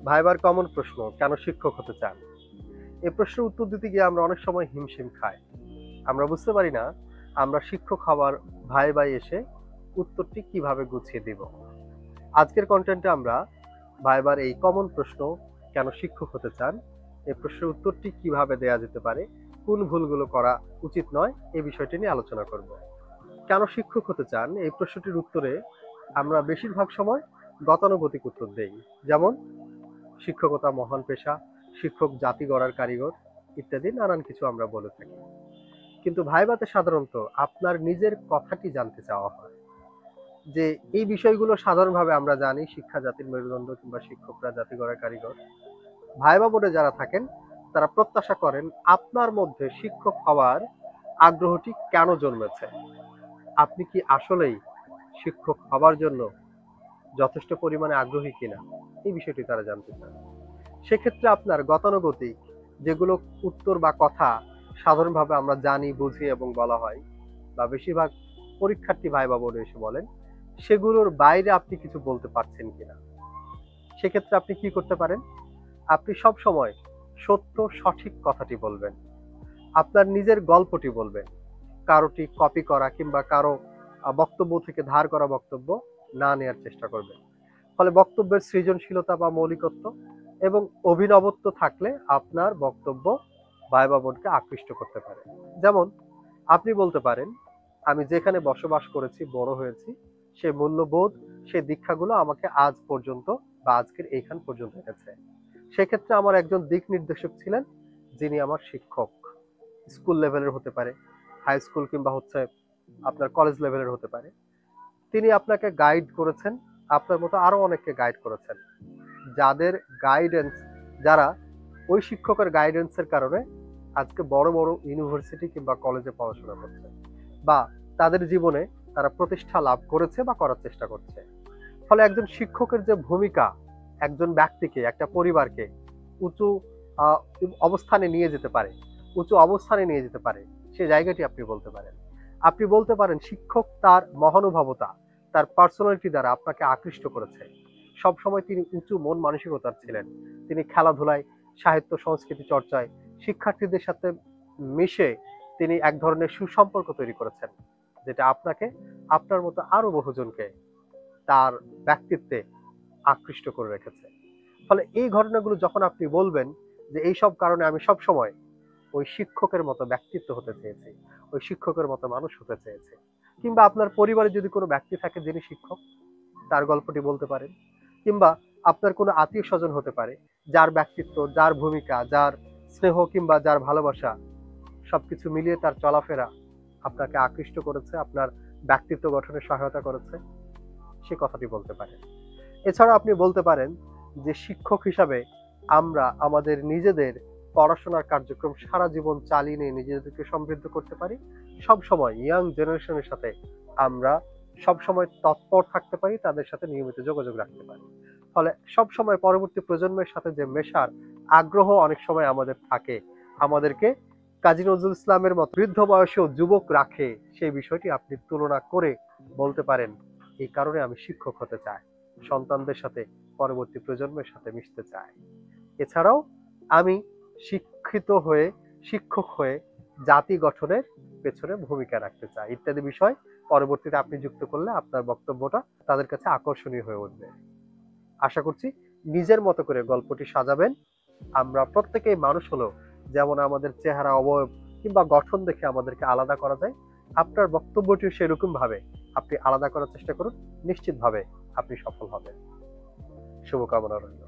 ভাইবার কমন প্রশ্ন, কেন শিক্ষক হতে চান? এই প্রশ্নের উত্তর দিতে গিয়ে আমরা অনেক সময় হিমশিম খাই। আমরা বুঝতে পারি না আমরা শিক্ষক হওয়ার ভাইবায় এসে উত্তরটি কিভাবে গুছিয়ে দিব। আজকের কনটেন্টে আমরা ভাইবার এই কমন প্রশ্ন, কেন শিক্ষক হতে চান, এই প্রশ্নের উত্তরটি কিভাবে দেয়া যেতে পারে, কোন ভুলগুলো করা উচিত নয়, এই বিষয়টি নিয়ে আলোচনা করব। কেন শিক্ষক হতে চান এই প্রশ্নটির উত্তরে আমরা বেশিরভাগ সময় গতানুগতিক উত্তর দেই। যেমন শিক্ষকতা মহান পেশা, শিক্ষক জাতি গড়ার কারিগর ইত্যাদি নানান কিছু আমরা বলে থাকি। কিন্তু ভাইভাতে সাধারণত আপনার নিজের কথাটি জানতে চাওয়া হয়, যে এই বিষয়গুলো সাধারণভাবে আমরা জানি শিক্ষা জাতির মেরুদণ্ড কিংবা শিক্ষকরা জাতি গড়ার কারিগর। ভাইভা বোর্ডে যারা থাকেন তারা প্রত্যাশা করেন আপনার মধ্যে শিক্ষক হওয়ার আগ্রহটি কেন জন্মেছে, আপনি কি আসলেই শিক্ষক হবার জন্য যথেষ্ট পরিমাণে আগ্রহী কিনা, এই বিষয়টি তারা জানতে চান। সেক্ষেত্রে আপনার গতানুগতিক যেগুলো উত্তর বা কথা সাধারণভাবে আমরা জানি, বুঝি এবং বলা হয়, বা বেশিরভাগ পরীক্ষার্থী ভাইবা বোর্ডে এসে বলেন, সেগুলোর বাইরে আপনি কিছু বলতে পারছেন কিনা। সেক্ষেত্রে আপনি কি করতে পারেন? আপনি সব সময় সত্য সঠিক কথাটি বলবেন, আপনার নিজের গল্পটি বলবেন, কারোটি কপি করা কিংবা কারো বক্তব্য থেকে ধার করা বক্তব্য না নেওয়ার চেষ্টা করবেন। ফলে বক্তব্যের সৃজনশীলতা বা মৌলিকত্ব এবং অভিনবত্ব থাকলে আপনার বক্তব্য ভাইবা বোর্ডকে আকৃষ্ট করতে পারে। যেমন আপনি বলতে পারেন, আমি যেখানে বসবাস করেছি, বড় হয়েছি, সে মূল্যবোধ, সে দীক্ষাগুলো আমাকে আজ পর্যন্ত বা আজকের এইখান পর্যন্ত এনেছে। সেক্ষেত্রে আমার একজন দিক নির্দেশক ছিলেন, যিনি আমার শিক্ষক। স্কুল লেভেলের হতে পারে, হাই স্কুল কিংবা আপনার কলেজ লেভেলের হতে পারে। তিনি আপনাকে গাইড করেছেন, আপনার মতো আরো অনেককে গাইড করেছেন, যাদের গাইডেন্স, যারা ওই শিক্ষকের গাইডেন্সের কারণে আজকে বড় বড় ইউনিভার্সিটি কিংবা কলেজে পড়াশোনা করছে, বা তাদের জীবনে তারা প্রতিষ্ঠা লাভ করেছে বা করার চেষ্টা করছে। ফলে একজন শিক্ষকের যে ভূমিকা একজন ব্যক্তিকে, একটা পরিবারকে উঁচু আহ, অবস্থানে নিয়ে যেতে পারে, উঁচু অবস্থানে নিয়ে যেতে পারে, সে জায়গাটি আপনি বলতে পারেন। আপনি বলতে পারেন শিক্ষক তার মহানুভবতা, তার পার্সোনালিটি দ্বারা আপনাকে আকৃষ্ট করেছে। সবসময় তিনি উঁচু মন মানসিকতার ছিলেন। তিনি খেলাধুলায়, সাহিত্য সংস্কৃতি চর্চায়, শিক্ষার্থীদের সাথে মিশে তিনি এক ধরনের সুসম্পর্ক তৈরি করেছেন, যেটা আপনাকে, আপনার মতো আরো বহুজনকে তার ব্যক্তিত্বে আকৃষ্ট করে রেখেছে। ফলে এই ঘটনাগুলো যখন আপনি বলবেন, যে এইসব কারণে আমি সব সময় ওই শিক্ষকের মতো ব্যক্তিত্ব হতে চেয়েছি, ওই শিক্ষকের মতো মানুষ হতে চেয়েছি, কিংবা আপনার পরিবারে যদি কোনো ব্যক্তি থাকে যিনি শিক্ষক, তার গল্পটি বলতে পারেন। কিংবা আপনার কোনো আত্মীয় স্বজন হতে পারে, যার ব্যক্তিত্ব, যার ভূমিকা, যার স্নেহ কিংবা যার ভালোবাসা সবকিছু মিলিয়ে তার চলাফেরা আপনাকে আকৃষ্ট করেছে, আপনার ব্যক্তিত্ব গঠনে সহায়তা করেছে, সে কথাটি বলতে পারেন। এছাড়া আপনি বলতে পারেন যে শিক্ষক হিসাবে আমরা আমাদের নিজেদের পড়াশোনার কার্যক্রম সারা জীবন চালিয়ে নিয়ে নিজেদেরকে সমৃদ্ধ করতে পারি। সব সময় ইয়াং জেনারেশনের সাথে আমরা সব সময় তৎপর থাকতে পারি, তাদের সাথে নিয়মিত যোগাযোগ রাখতে পারি। ফলে সব সময় পরবর্তী প্রজন্মের সাথে যে মেশার আগ্রহ অনেক সময় আমাদের থাকে, আমাদেরকে কাজী নজরুল ইসলামের মতো বৃদ্ধ বয়সেও যুবক রাখে, সেই বিষয়টি আপনি তুলনা করে বলতে পারেন, এই কারণে আমি শিক্ষক হতে চাই, সন্তানদের সাথে, পরবর্তী প্রজন্মের সাথে মিশতে চাই। এছাড়াও আমি শিক্ষিত হয়ে, শিক্ষক হয়ে জাতি গঠনের পেছনে ভূমিকা রাখতে চাই, ইত্যাদি বিষয় পরবর্তীতে আপনি যুক্ত করলে আপনার বক্তব্যটা তাদের কাছে আকর্ষণীয় হয়ে উঠবে। আশা করছি নিজের মতো করে গল্পটি সাজাবেন। আমরা প্রত্যেকেই মানুষ হলেও যেমন আমাদের চেহারা, অবয়ব কিংবা গঠন দেখে আমাদেরকে আলাদা করা যায়, আপনার বক্তব্যটিও সেরকম ভাবে আপনি আলাদা করার চেষ্টা করুন, নিশ্চিতভাবে আপনি সফল হবেন। শুভকামনা রইল।